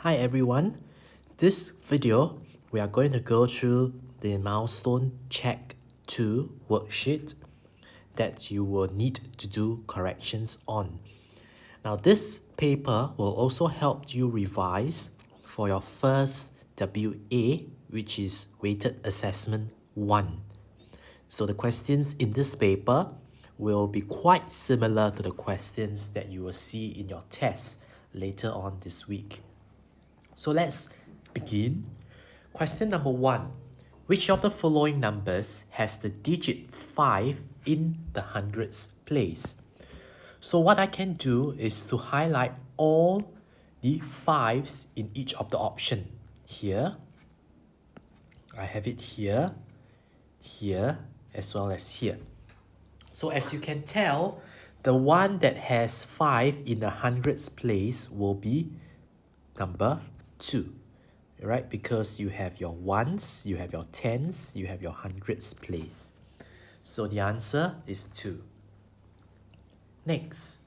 Hi everyone, this video we are going to go through the Milestone Check 2 worksheet that you will need to do corrections on. Now this paper will also help you revise for your first WA, which is Weighted Assessment 1. So the questions in this paper will be quite similar to the questions that you will see in your test later on this week. So let's begin. Question number 1. Which of the following numbers has the digit 5 in the hundreds place? So what I can do is to highlight all the 5s in each of the option. Here, I have it here, here, as well as here. So as you can tell, the one that has 5 in the hundreds place will be number 2, right? Because you have your ones, you have your tens, you have your hundreds place. So the answer is 2. Next.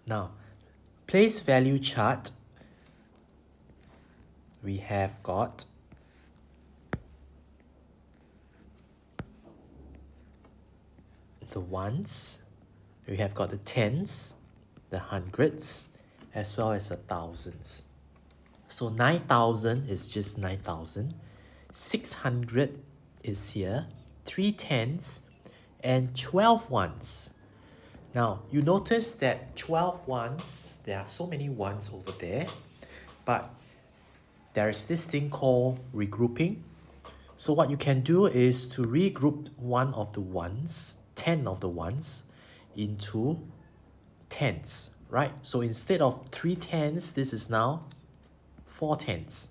Now, place value chart. We have got the ones, we have got the tens, the hundreds, as well as the thousands. So 9,000 is just 9,000. 600 is here. 3 tens and 12 ones. Now, you notice that 12 ones, there are so many ones over there, but there is this thing called regrouping. So what you can do is to regroup one of the ones, 10 of the ones, into tens, right? So instead of 3 tens, this is now 4 tens.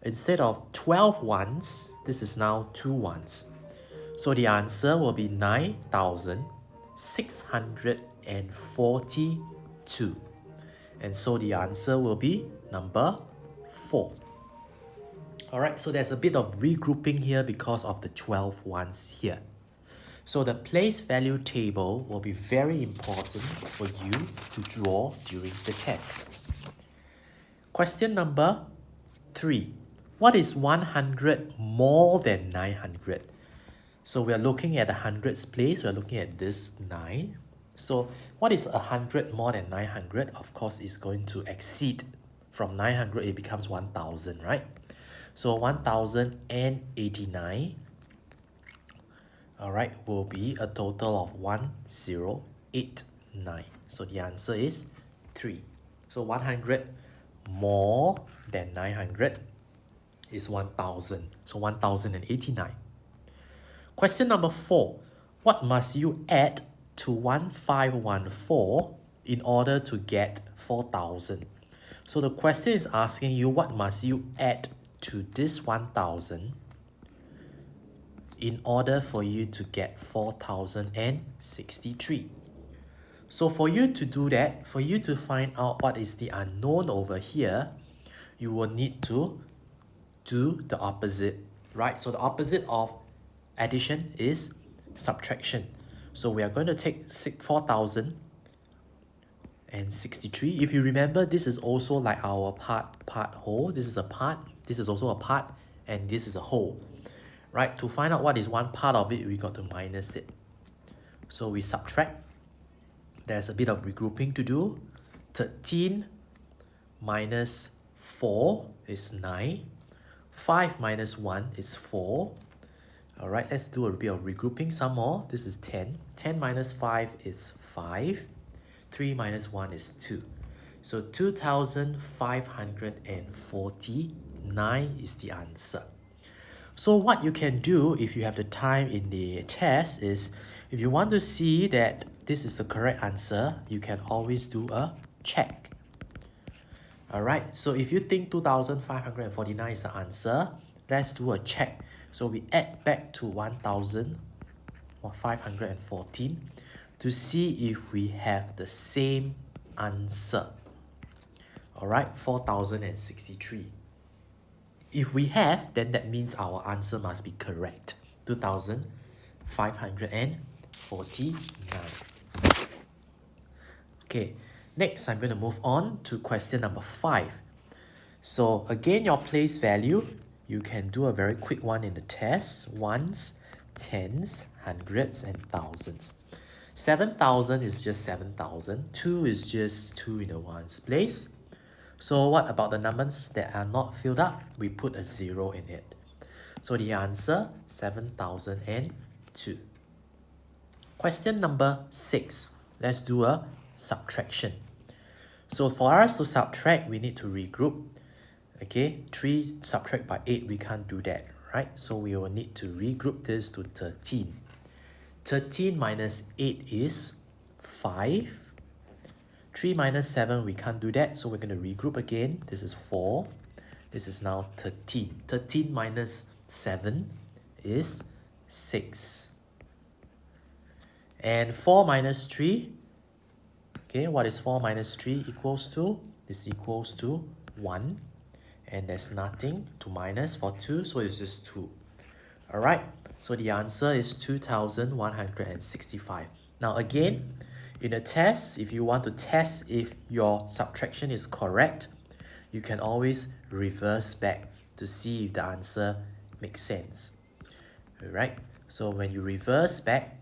Instead of 12 ones, this is now 2 ones. So the answer will be 9,642. And so the answer will be number 4. Alright, so there's a bit of regrouping here because of the 12 ones here. So the place value table will be very important for you to draw during the test. Question number 3. What is 100 more than 900? So we are looking at the hundreds place. We are looking at this 9. So what is 100 more than 900? Of course, it's going to exceed from 900. It becomes 1,000, right? So 1,089, alright, will be a total of 1089. So the answer is 3. So 100 more than 900 is 1,000. So 1,089. Question number 4. What must you add to 1514 in order to get 4,000? So the question is asking you what must you add to this 1,000 in order for you to get 4,063. So for you to do that, for you to find out what is the unknown over here, you will need to do the opposite, right? So the opposite of addition is subtraction. So we are going to take 4,063. If you remember, this is also like our part, whole. This is a part, this is also a part, and this is a whole. Right, to find out what is one part of it, we got to minus it. So we subtract. There's a bit of regrouping to do. 13 minus 4 is 9. 5 minus 1 is 4. Alright, let's do a bit of regrouping some more. This is 10. 10 minus 5 is 5. 3 minus 1 is 2. So 2,549 is the answer. So what you can do if you have the time in the test is, if you want to see that this is the correct answer, you can always do a check. Alright, so if you think 2,549 is the answer, let's do a check. So we add back to 1,514 to see if we have the same answer. Alright, 4,063. If we have, then that means our answer must be correct. 2,549. Okay, next I'm going to move on to question number 5. So again, your place value, you can do a very quick one in the test. Ones, tens, hundreds, and thousands. 7,000 is just 7,000. 2 is just 2 in the ones place. So what about the numbers that are not filled up? We put a 0 in it. So the answer, 7,002. Question number 6. Let's do a subtraction. So for us to subtract, we need to regroup. Okay, 3 subtract by 8, we can't do that, right? So we will need to regroup this to 13. 13 minus 8 is 5. 3 minus 7, we can't do that, so we're going to regroup again. This is 4. This is now 13. 13 minus 7 is 6. And 4 minus 3, okay, what is 4 minus 3 equals to? This equals to 1. And there's nothing to minus for 2, so it's just 2. Alright, so the answer is 2,165. Now again, in a test, if you want to test if your subtraction is correct, you can always reverse back to see if the answer makes sense. Alright, so when you reverse back,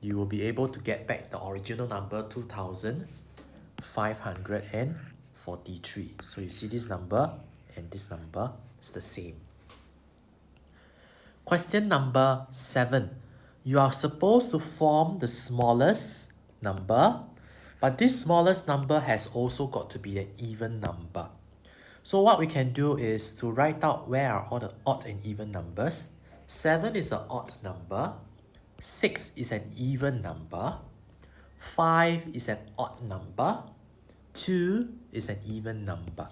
you will be able to get back the original number 2,543. So you see this number and this number is the same. Question number 7. You are supposed to form the smallest number, but this smallest number has also got to be an even number. So what we can do is to write out where are all the odd and even numbers. 7 is an odd number. 6 is an even number. 5 is an odd number. 2 is an even number.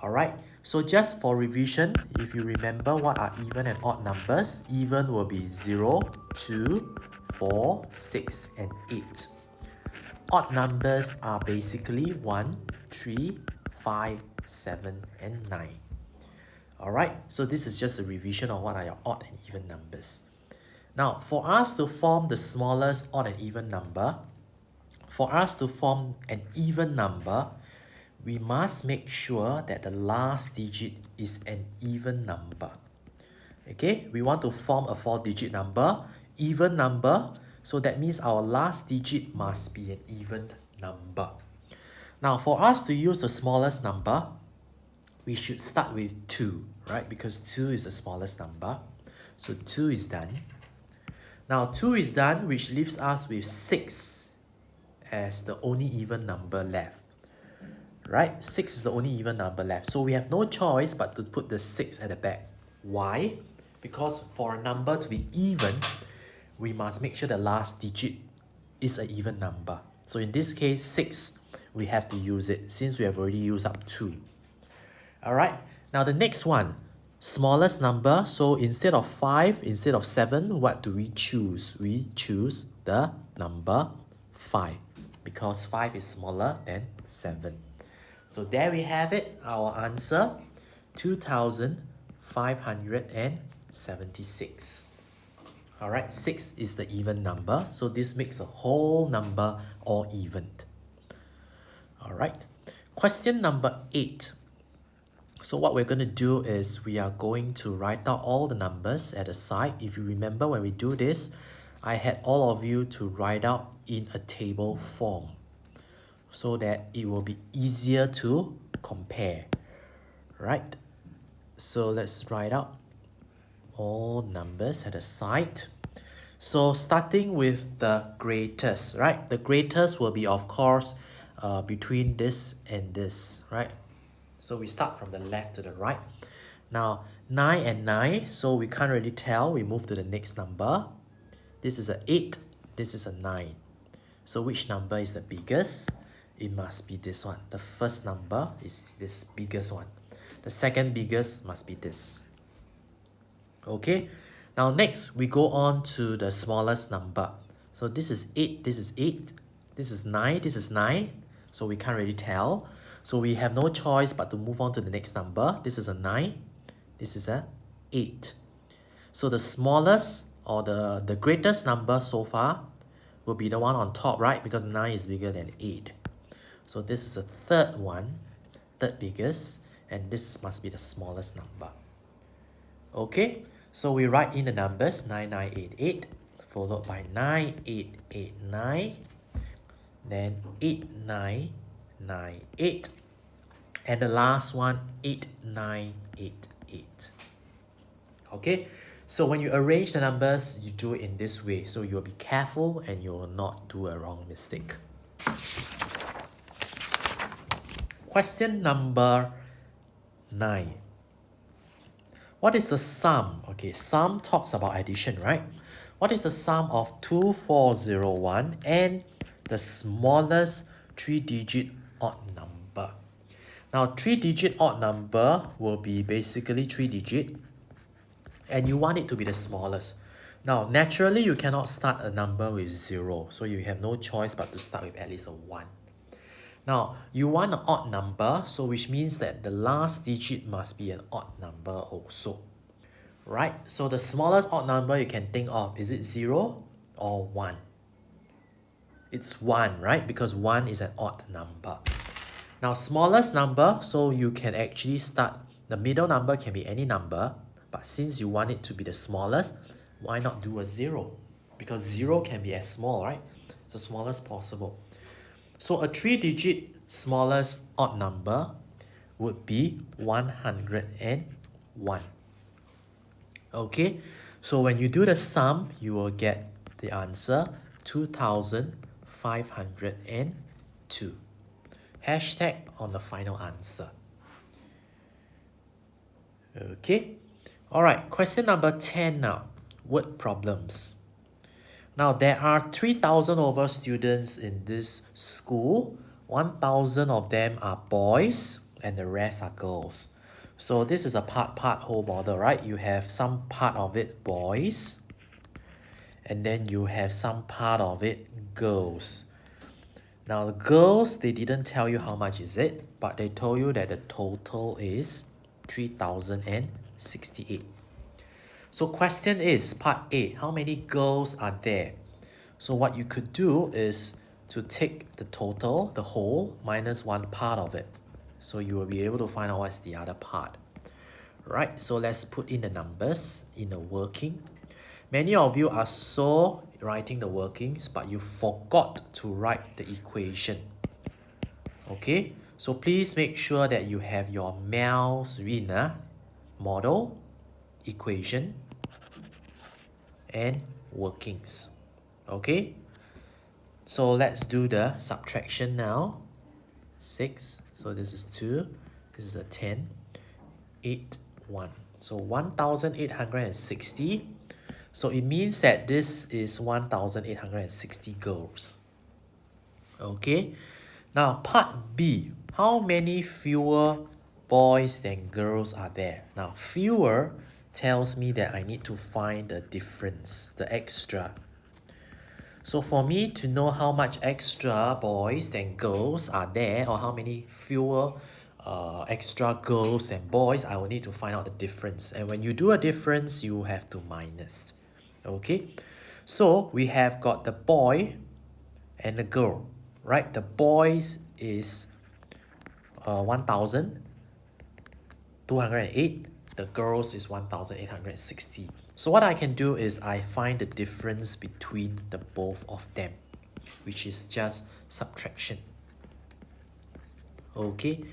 Alright, so just for revision, if you remember what are even and odd numbers, even will be 0, 2, 4, 6, and 8. Odd numbers are basically 1, 3, 5, 7, and 9. Alright, so this is just a revision of what are your odd and even numbers. Now, for us to form the smallest odd and even number, for us to form an even number, we must make sure that the last digit is an even number. Okay, we want to form a 4-digit number, even number, so that means our last digit must be an even number. Now, for us to use the smallest number, we should start with 2, right? Because 2 is the smallest number. So 2 is done. Now 2 is done, which leaves us with 6 as the only even number left. Right? 6 is the only even number left. So we have no choice but to put the 6 at the back. Why? Because for a number to be even, we must make sure the last digit is an even number. So in this case, 6, we have to use it since we have already used up 2. Alright, now the next one, smallest number. So instead of 5, instead of 7, what do we choose? We choose the number 5 because 5 is smaller than 7. So there we have it, our answer, 2,576. Alright, 6 is the even number, so this makes the whole number all even. Alright, question number 8. So what we're going to do is we are going to write out all the numbers at the side. If you remember when we do this, I had all of you to write out in a table form, so that it will be easier to compare, right? So let's write out all numbers at the side. So starting with the greatest, right? The greatest will be, of course, between this and this, right? So we start from the left to the right. Now, 9 and 9, so we can't really tell. We move to the next number. This is an 8, this is a 9. So which number is the biggest? It must be this one. The first number is this biggest one. The second biggest must be this. Okay, now next we go on to the smallest number. So this is 8, this is 8, this is 9, this is 9. So we can't really tell. So we have no choice but to move on to the next number. This is a 9, this is a 8. So the smallest or the greatest number so far will be the one on top, right? Because 9 is bigger than 8. So this is the third one, third biggest. and this must be the smallest number. Okay, so we write in the numbers 9988 followed by 9889, then 8998, and the last one 8988. Okay, so when you arrange the numbers, you do it in this way, so you'll be careful and you will not do a wrong mistake. Question number 9. What is the sum? Okay, sum talks about addition, right? What is the sum of 2401 and the smallest 3-digit odd number? Now, 3-digit odd number will be basically 3-digit, and you want it to be the smallest. Now, naturally, you cannot start a number with 0, so you have no choice but to start with at least a 1. Now, you want an odd number, so which means that the last digit must be an odd number also. Right? So the smallest odd number you can think of, is it 0 or 1? It's 1, right? Because 1 is an odd number. Now, smallest number, so you can actually start, the middle number can be any number, but since you want it to be the smallest, why not do a 0? Because 0 can be as small, right? It's the smallest possible. So a 3-digit smallest odd number would be 101. Okay, so when you do the sum, you will get the answer 2502. Hashtag on the final answer. Okay, alright, question number 10 now. Word problems. Now, there are 3,000 over students in this school. 1,000 of them are boys and the rest are girls. So this is a part whole model, right? You have some part of it boys, and then you have some part of it girls. Now, the girls, they didn't tell you how much is it, but they told you that the total is 3,068. So question is, part A, how many girls are there? So what you could do is to take the total, the whole, minus one part of it. So you will be able to find out what's the other part. Right, so let's put in the numbers in the working. Many of you are so writing the workings, but you forgot to write the equation. Okay, so please make sure that you have your Milestone model, equation, and workings. Okay, so let's do the subtraction now. 6, so this is 2, this is a 10, 8, 1. So 1,860. So it means that this is 1,860 girls. Okay, now part B, how many fewer boys than girls are there? Now fewer tells me that I need to find the difference, the extra. So for me to know how much extra boys than girls are there, or how many fewer extra girls than boys, I will need to find out the difference. And when you do a difference, you have to minus. Okay, so we have got the boy and the girl, right? The boys is 1,208. The girls is 1,860. So what I can do is I find the difference between the both of them, which is just subtraction. Okay,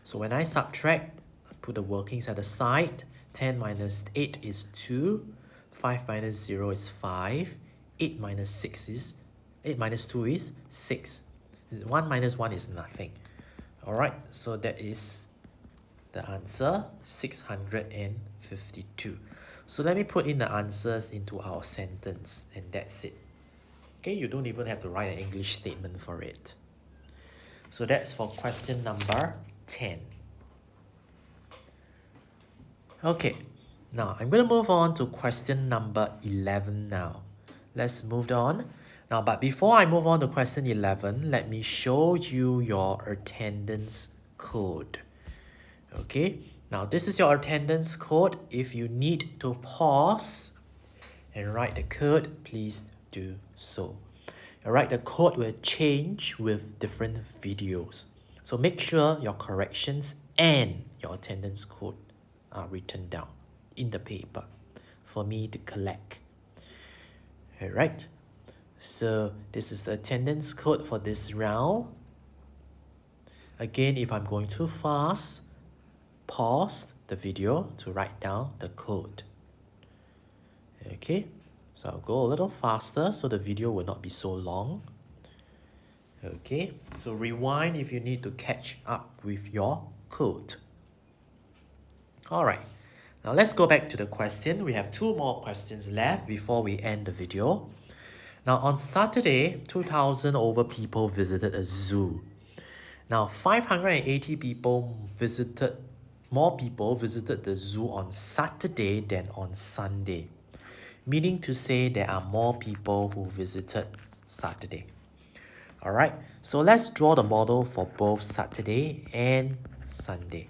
so when I subtract, I put the workings at the side. 10 minus 8 is 2. 5 minus 0 is 5. 8 minus 6 is 8 minus 2 is 6. 1 minus 1 is nothing. Alright, so that is the answer, 652. So let me put in the answers into our sentence, and that's it. Okay, you don't even have to write an English statement for it. So that's for question number 10. Okay, now I'm going to move on to question number 11 now. Let's move on. Now, but before I move on to question 11, let me show you your attendance code. Okay, now this is your attendance code. If you need to pause and write the code, please do so. Alright, the code will change with different videos. So make sure your corrections and your attendance code are written down in the paper for me to collect. Alright, so this is the attendance code for this round. Again, if I'm going too fast, pause the video to write down the code. Okay, so I'll go a little faster so the video will not be so long. Okay, so rewind if you need to catch up with your code. Alright, now let's go back to the question. We have 2 more questions left before we end the video. Now on Saturday, 2,000 over people visited a zoo. Now 580 more people visited the zoo on Saturday than on Sunday. Meaning to say there are more people who visited Saturday. Alright, so let's draw the model for both Saturday and Sunday.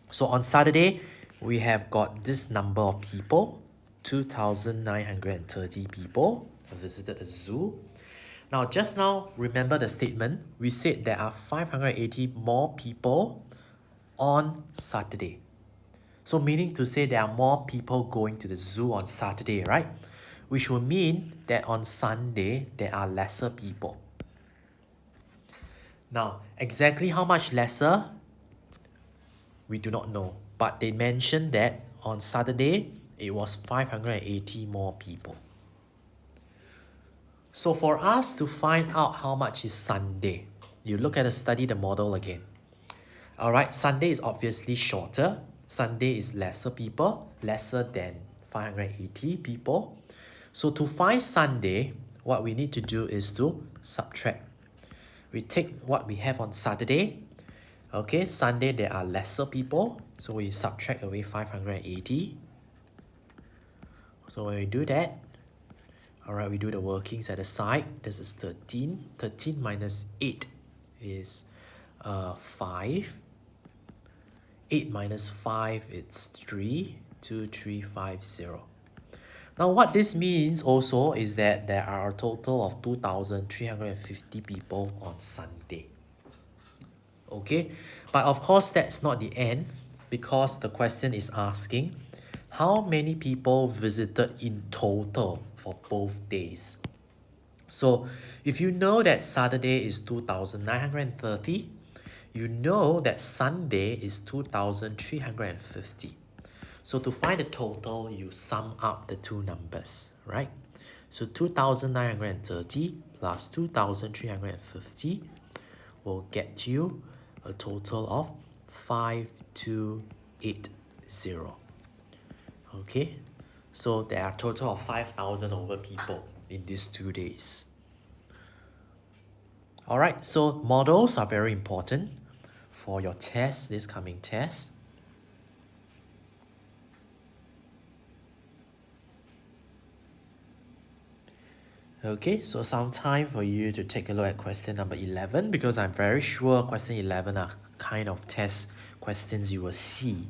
So on Saturday, we have got this number of people, 2,930 people visited a zoo. Now, just now, remember the statement, we said there are 580 more people on Saturday. So meaning to say there are more people going to the zoo on Saturday, right? Which will mean that on Sunday, there are lesser people. Now, exactly how much lesser, we do not know. But they mentioned that on Saturday, it was 580 more people. So for us to find out how much is Sunday, you look at the model again. Alright, Sunday is obviously shorter. Sunday is lesser people, lesser than 580 people. So to find Sunday, what we need to do is to subtract. We take what we have on Saturday. Okay, Sunday there are lesser people, so we subtract away 580. So when we do that, alright, we do the workings at the side. This is 13. 13 minus 8 is 5. 8 minus 5, it's 3. 2, 3, 5, 0. Now what this means also is that there are a total of 2,350 people on Sunday. Okay, but of course that's not the end, because the question is asking how many people visited in total for both days. So if you know that Saturday is 2,930, you know that Sunday is 2,350. So to find the total, you sum up the two numbers, right? So 2,930 plus 2,350 will get you a total of 5,280. Okay, so there are a total of 5,000 over people in these 2 days. Alright, so models are very important for your test, this coming test. Okay, so some time for you to take a look at question number 11, because I'm very sure question 11 are kind of test questions you will see.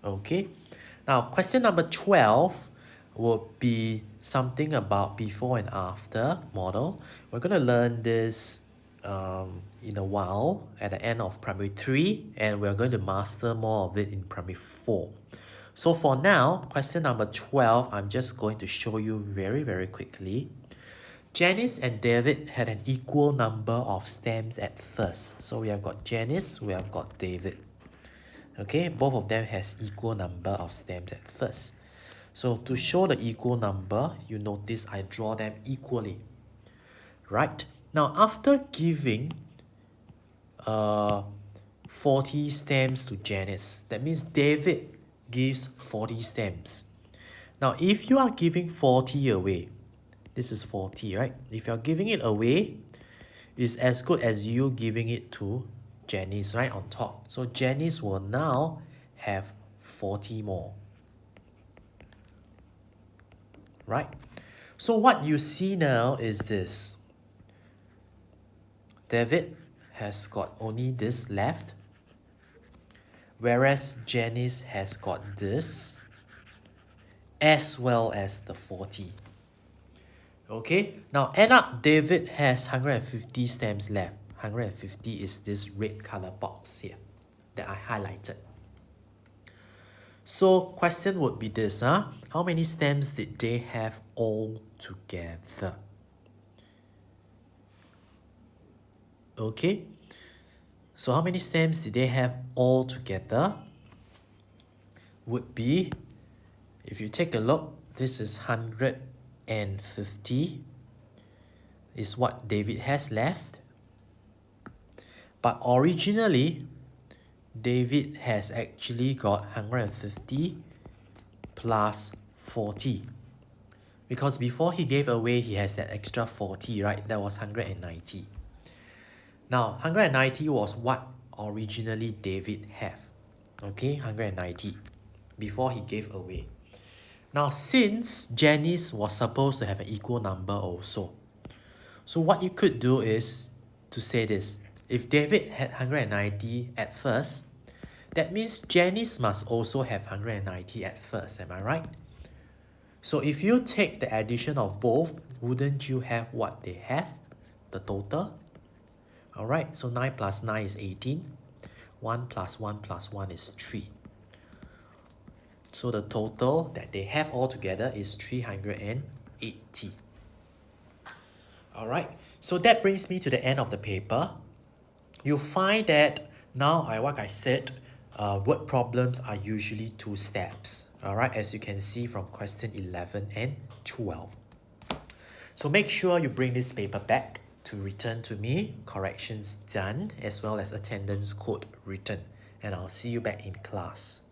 Okay, now question number 12 will be something about before and after model. We're going to learn this in a while at the end of primary 3, and we're going to master more of it in primary 4. So for now, question number 12, I'm just going to show you very quickly. Janice and David had an equal number of stamps at first. So we have got Janice, we have got David. Okay, both of them has equal number of stamps at first. So to show the equal number, you notice I draw them equally. Right, now after giving 40 stamps to Janice, that means David gives 40 stamps. Now if you are giving 40 away, this is 40, right? If you're giving it away, it's as good as you giving it to Janice, right, on top. So Janice will now have 40 more. Right? So what you see now is this. David has got only this left, whereas Janice has got this, as well as the 40. Okay, now end up David has 150 stamps left. 150 is this red color box here that I highlighted. So question would be this, how many stems did they have all together? Okay, so how many stems did they have all together? Would be, if you take a look, this is 150 is what David has left. But originally, David has actually got 150 plus 40. Because before he gave away, he has that extra 40, right? That was 190. Now, 190 was what originally David had. Okay, 190 before he gave away. Now, since Janice was supposed to have an equal number also, so what you could do is to say this. If David had 190 at first, that means Janice must also have 190 at first, am I right? So if you take the addition of both, wouldn't you have what they have? The total? Alright, so 9 plus 9 is 18. 1 plus 1 plus 1 is 3. So the total that they have all together is 380. Alright, so that brings me to the end of the paper. You'll find that now, like I said, word problems are usually 2 steps. Alright, as you can see from question 11 and 12. So make sure you bring this paper back to return to me, corrections done, as well as attendance code written. And I'll see you back in class.